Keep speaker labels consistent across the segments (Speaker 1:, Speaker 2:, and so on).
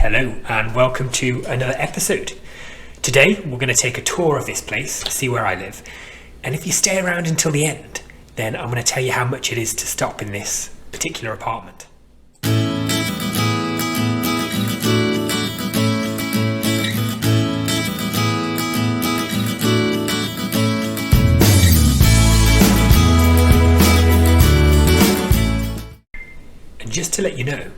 Speaker 1: Hello and welcome to another episode. Today we're going to take a tour of this place, see where I live, and if you stay around until the end, then I'm going to tell you how much it is to stop in this particular apartment. And just to let you know,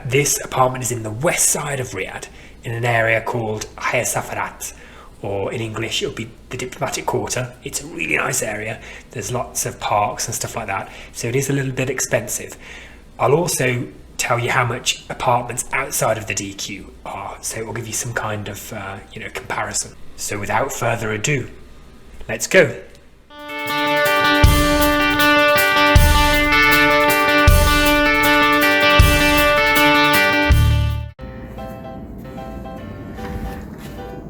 Speaker 1: this apartment is in the west side of Riyadh, in an area called Hayya Safarat, or in English it would be the Diplomatic Quater. It's a really nice area. There's lots of parks and stuff like that, so it is a little bit expensive. I'll also tell you how much apartments outside of the DQ are, so it will give you some kind of comparison. So without further ado, let's go.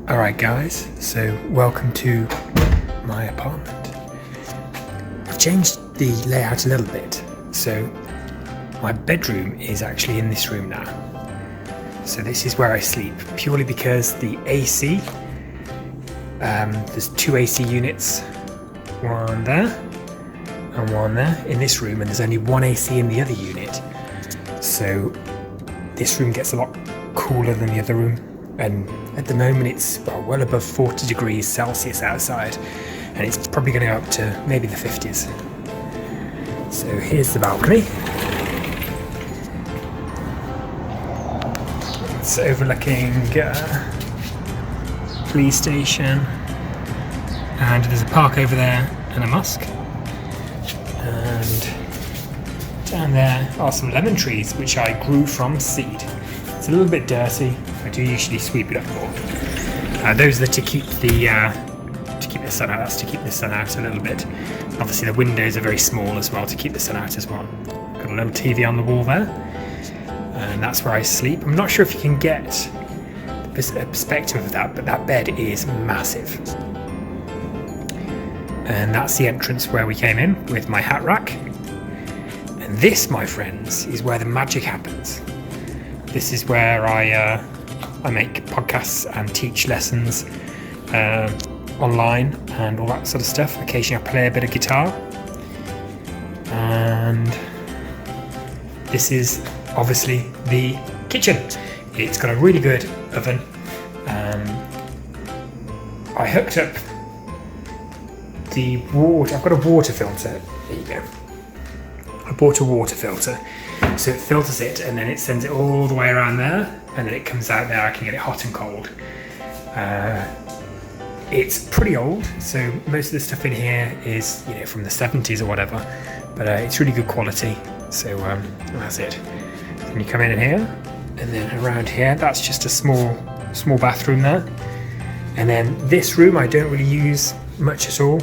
Speaker 1: Alright guys, so welcome to my apartment. I've changed the layout a little bit, so my bedroom is actually in this room now. So this is where I sleep, purely because the AC, there's two AC units, one there and one there in this room, and there's only one AC in the other unit. So this room gets a lot cooler than the other room. And at the moment it's well above 40 degrees Celsius outside, and it's probably going to go up to maybe the 50s. So here's the balcony. It's overlooking police station, and there's a park over there and a mosque, and down there are some lemon trees which I grew from seed. It's a little bit dirty. I do usually sweep it up more. Those are to keep the sun out. That's to keep the sun out a little bit. Obviously the windows are very small as well to keep the sun out as well. Got a little TV on the wall there, and that's where I sleep. I'm not sure if you can get a perspective of that, but that bed is massive. And that's the entrance where we came in with my hat rack. And this, my friends, is where the magic happens. This is where I make podcasts and teach lessons online and all that sort of stuff. Occasionally I play a bit of guitar. And this is obviously the kitchen. It's got a really good oven. I hooked up the water. I've got a water filter. There you go. I bought a water filter. So it filters it and then it sends it all the way around there, and then it comes out there. I can get it hot and cold. It's pretty old, so most of the stuff in here is from the 70s or whatever, but it's really good quality. So that's it. Then you come in here, and then around here, that's just a small bathroom there. And then this room I don't really use much at all.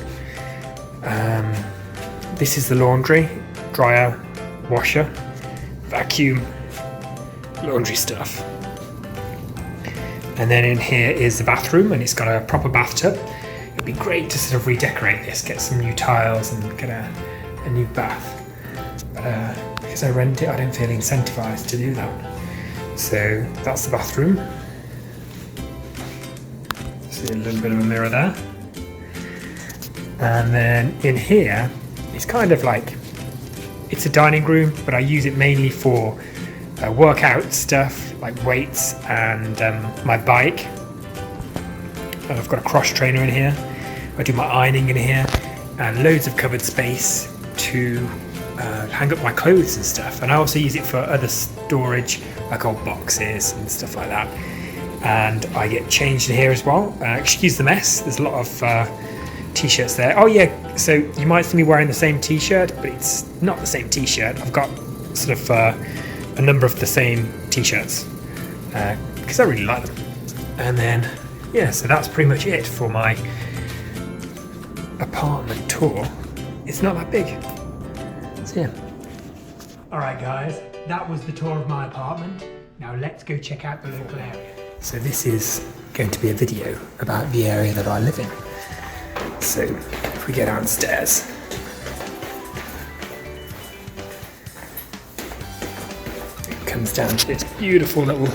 Speaker 1: This is the laundry, dryer, washer, vacuum, laundry stuff. And then in here is the bathroom, and it's got a proper bathtub. It'd be great to sort of redecorate this, get some new tiles and get a new bath. But because I rent it, I don't feel incentivized to do that. So that's the bathroom. See a little bit of a mirror there. And then in here, it's kind of like, it's a dining room, but I use it mainly for workout stuff like weights and my bike. And I've got a cross trainer in here. I do my ironing in here, and loads of cupboard space to hang up my clothes and stuff. And I also use it for other storage, like old boxes and stuff like that. And I get changed in here as well. Excuse the mess. There's a lot of t-shirts there. Oh yeah, so you might see me wearing the same t-shirt, but it's not the same t-shirt. I've got sort of a number of the same t-shirts because I really like them. And then so that's pretty much it for my apartment tour. It's not that big. So yeah. Alright guys, that was the tour of my apartment. Now let's go check out the local area. So this is going to be a video about the area that I live in. So if we get downstairs, it comes down to this beautiful little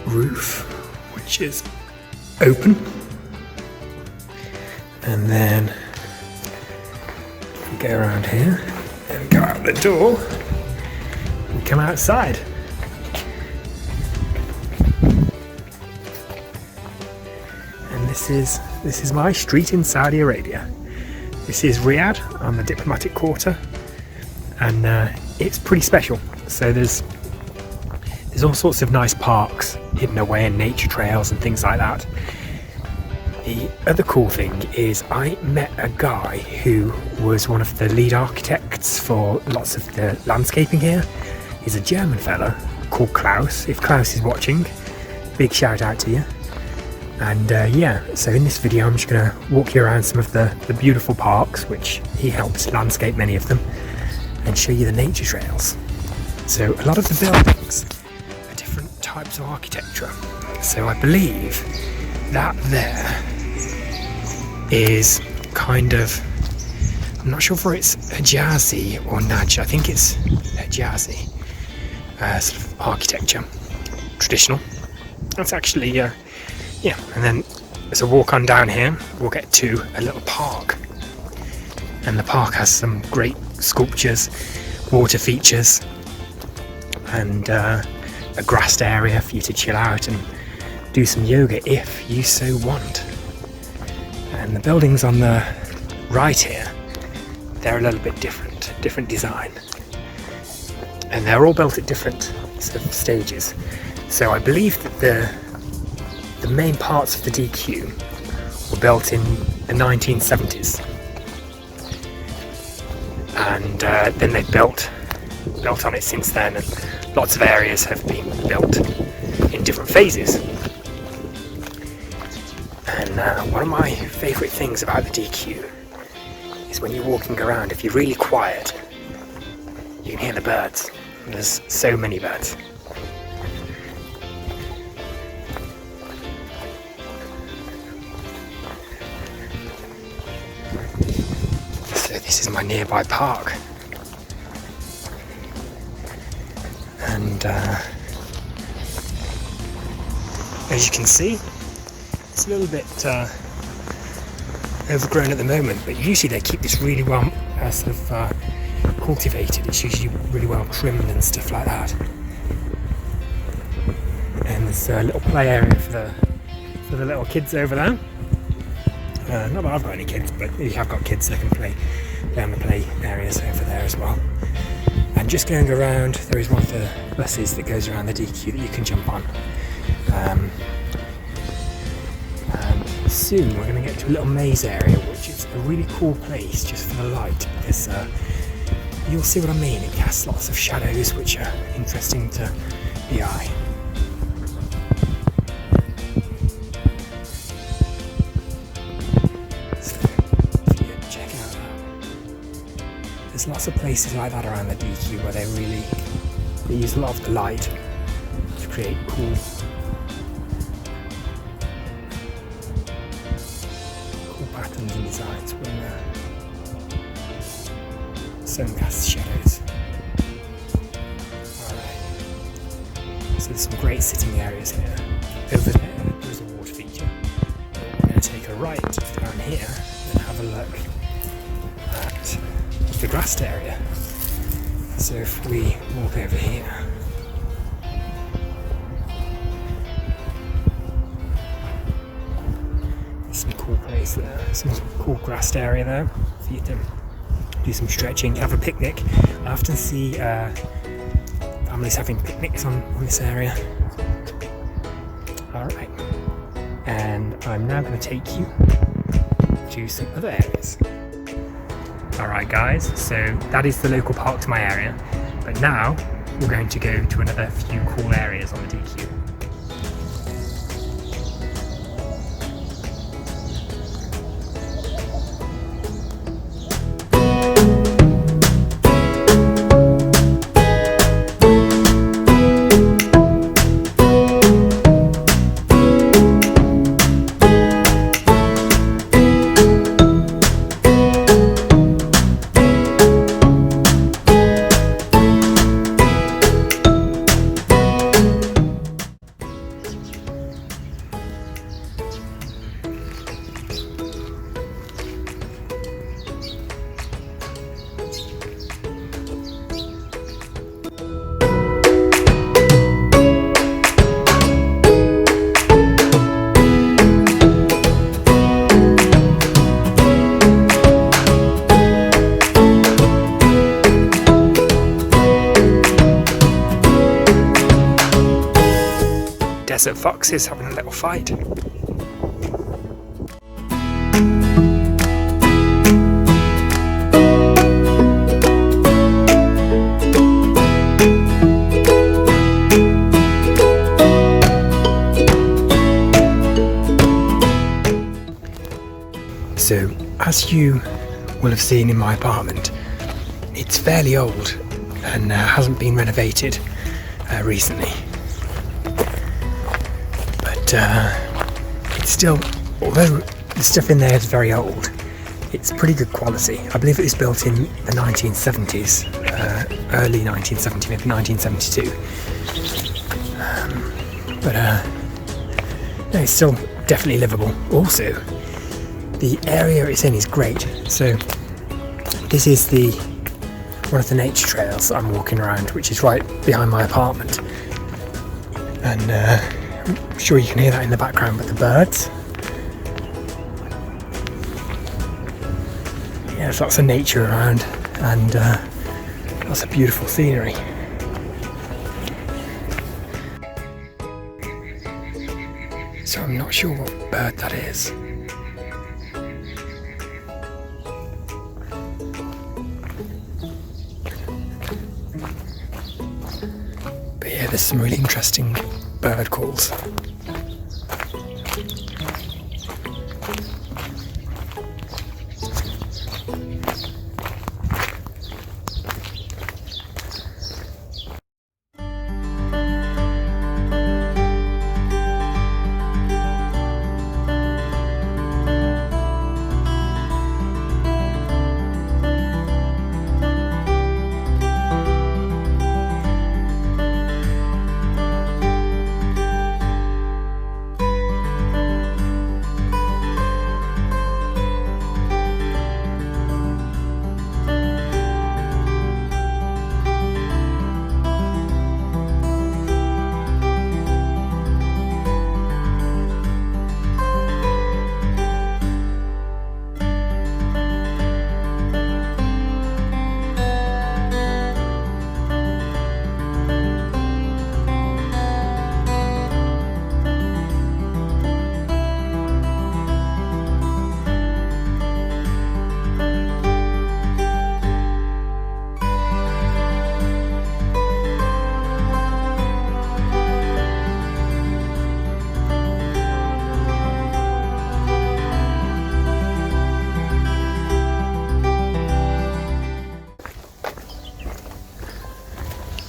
Speaker 1: roof, which is open. And then we go around here and go out the door and come outside. And this is my street in Saudi Arabia. This is Riyadh on the Diplomatic Quater, and it's pretty special. So there's all sorts of nice parks hidden away and nature trails and things like that. The other cool thing is I met a guy who was one of the lead architects for lots of the landscaping here. He's a German fella called Klaus. If Klaus is watching, big shout out to you. And yeah, so in this video I'm just going to walk you around some of the beautiful parks, which he helped landscape many of them, and show you the nature trails. So a lot of the buildings are different types of architecture. So I believe that there is kind of, I'm not sure if it's Hijazi or Najd, I think it's Hijazi sort of architecture, traditional. That's actually, yeah, and then as a walk on down here, we'll get to a little park. And the park has some great sculptures, water features, and a grassed area for you to chill out and do some yoga if you so want. And the buildings on the right here, they're a little bit different design. And they're all built at different sort of stages. So I believe that the main parts of the DQ were built in the 1970s. And then they've built on it since then, and lots of areas have been built in different phases. And one of my favourite things about the DQ is when you're walking around, if you're really quiet, you can hear the birds. And there's so many birds. So this is my nearby park. And as you can see, it's a little bit overgrown at the moment, but usually they keep this really well sort of cultivated. It's usually really well trimmed and stuff like that. And there's a little play area for the little kids over there. Not that I've got any kids, but if you have got kids, they can play down the play areas over there as well. And just going around, there is one of the buses that goes around the DQ that you can jump on. And soon we're going to get to a little maze area, which is a really cool place just for the light, because you'll see what I mean. It casts lots of shadows which are interesting to the eye. So if you check out that, there's lots of places like that around the DQ where they use a lot of the light to create cool patterns and designs when the sun casts shadows. Alright, so there's some great sitting areas here. Over there, there's a water feature. We're going to take a right down here and have a look at the grassed area. So if we walk over here, some cool place there, some cool grassed area there for you to do some stretching, have a picnic. I often see families having picnics on this area. Alright, and I'm now going to take you to some other areas. Alright guys, so that is the local park to my area, but now we're going to go to another few cool areas on the DQ. desert foxes having a little fight. So, as you will have seen in my apartment, it's fairly old and hasn't been renovated recently. But it's still, although the stuff in there is very old, it's pretty good quality. I believe it was built in the 1970s, early 1970, maybe 1972. No, it's still definitely livable. Also, the area it's in is great. So this is one of the nature trails I'm walking around, which is right behind my apartment. And I'm sure you can hear that in the background with the birds. Yeah, there's lots of nature around and lots of beautiful scenery. So I'm not sure what bird that is. But yeah, there's some really interesting bird calls.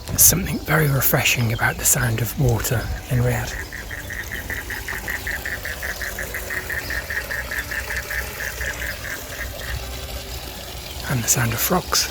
Speaker 1: There's something very refreshing about the sound of water in Riyadh. And the sound of frogs.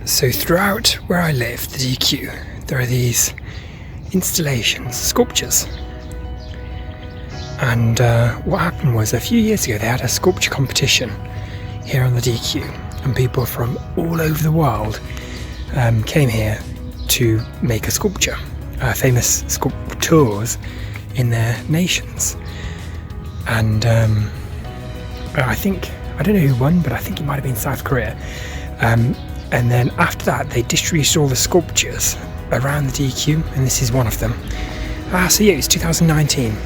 Speaker 1: So throughout where I live, the DQ, there are these installations, sculptures. And what happened was a few years ago they had a sculpture competition here on the DQ, and people from all over the world came here to make a sculpture, famous sculptors in their nations. And I don't know who won, but I think it might have been South Korea. And then after that, they distributed all the sculptures around the DQ, and this is one of them. So yeah, it was 2019.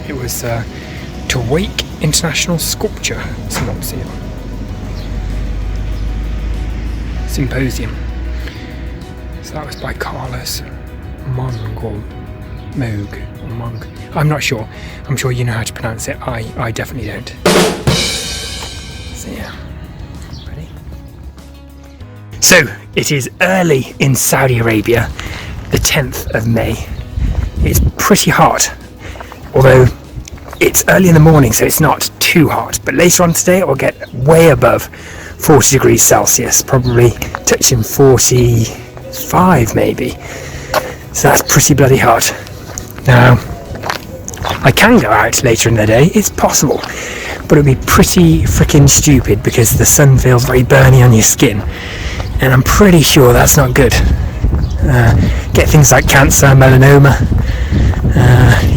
Speaker 1: It was to Wake International Sculpture Symposium. Symposium. So that was by Carlos Mong or Moog or Mong. I'm not sure. I'm sure you know how to pronounce it. I definitely don't. So yeah, ready? So it is early in Saudi Arabia, the 10th of May. It's pretty hot, although it's early in the morning, so it's not too hot. But later on today, it will get way above 40 degrees Celsius, probably touching 45 maybe. So that's pretty bloody hot. Now, I can go out later in the day, it's possible, but it'd be pretty freaking stupid because the sun feels very burny on your skin, and I'm pretty sure that's not good. Get things like cancer, melanoma,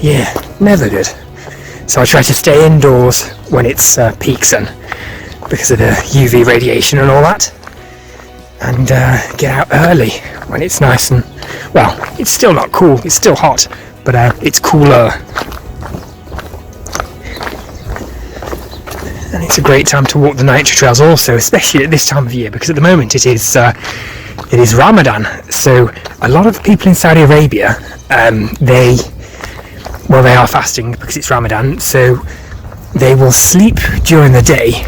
Speaker 1: yeah, never good. So I try to stay indoors when it's peak sun because of the UV radiation and all that, and get out early when it's nice and, well, it's still not cool, it's still hot, but it's cooler. And it's a great time to walk the nature trails also, especially at this time of year, because at the moment it is Ramadan. So a lot of people in Saudi Arabia, they are fasting because it's Ramadan, so they will sleep during the day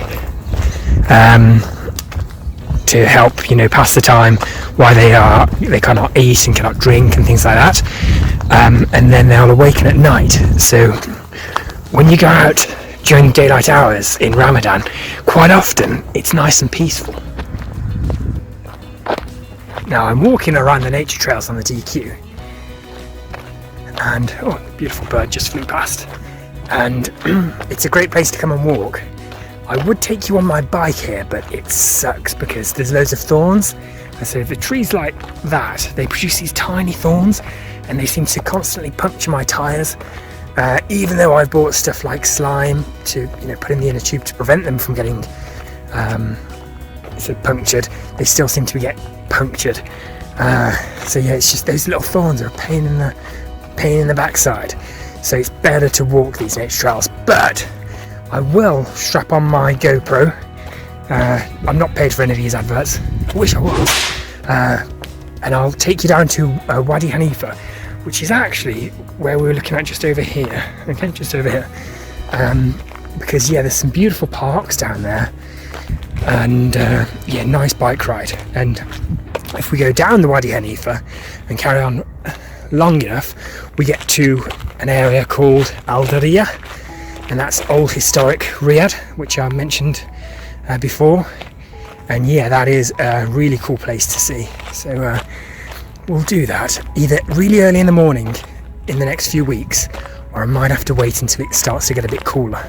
Speaker 1: to help, pass the time while they cannot eat and cannot drink and things like that, and then they'll awaken at night. So when you go out during daylight hours in Ramadan, quite often it's nice and peaceful. Now I'm walking around the nature trails on the DQ, and a beautiful bird just flew past, and it's a great place to come and walk. I would take you on my bike here, but it sucks because there's loads of thorns, and so the trees like that, they produce these tiny thorns, and they seem to constantly puncture my tyres. Even though I've bought stuff like slime to put in the inner tube to prevent them from getting punctured, they still seem to get punctured. So yeah, it's just those little thorns are a pain in the backside. So it's better to walk these nature trails. But I will strap on my GoPro. I'm not paid for any of these adverts. I wish I was. And I'll take you down to Wadi Hanifa, which is actually where we were looking at just over here. Okay, just over here. Because yeah, there's some beautiful parks down there, and yeah, nice bike ride. And if we go down the Wadi Hanifa and carry on long enough, we get to an area called Al Dariyah, and that's old historic Riyadh, which I mentioned before. And yeah, that is a really cool place to see. So we'll do that either really early in the morning in the next few weeks, or I might have to wait until it starts to get a bit cooler.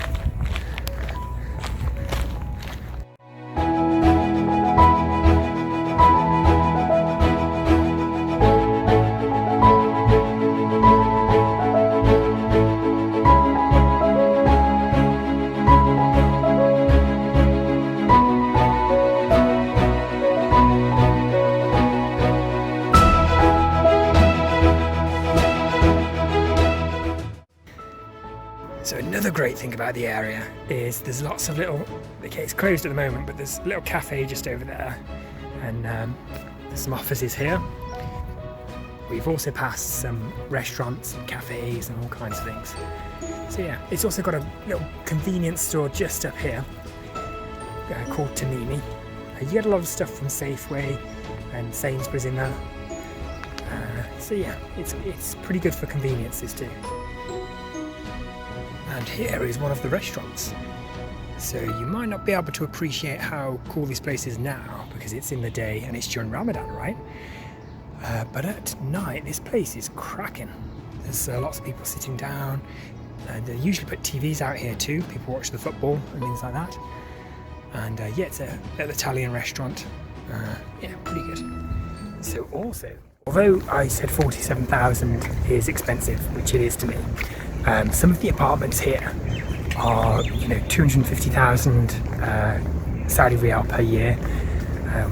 Speaker 1: So another great thing about the area is there's lots of little, okay, it's closed at the moment, but there's a little cafe just over there, and there's some offices here. We've also passed some restaurants and cafes and all kinds of things. So yeah, it's also got a little convenience store just up here called Tamimi. You get a lot of stuff from Safeway and Sainsbury's in there. So yeah, it's pretty good for conveniences too. And here is one of the restaurants. So you might not be able to appreciate how cool this place is now because it's in the day and it's during Ramadan, right? But at night, this place is cracking. There's lots of people sitting down. They usually put TVs out here too. People watch the football and things like that. And yeah, it's an Italian restaurant. Yeah, pretty good. So also, although I said 47,000 is expensive, which it is to me, some of the apartments here are, 250,000 Saudi Riyal per year,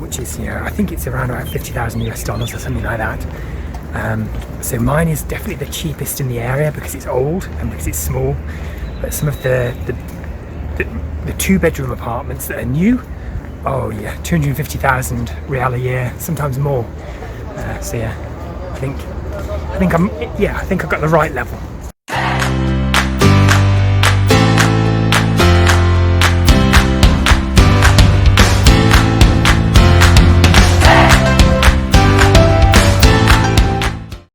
Speaker 1: which is, I think it's around about 50,000 US dollars or something like that. So mine is definitely the cheapest in the area because it's old and because it's small. But some of the two-bedroom apartments that are new Oh yeah, 250,000 real a year, sometimes more. So yeah, I think I've got the right level.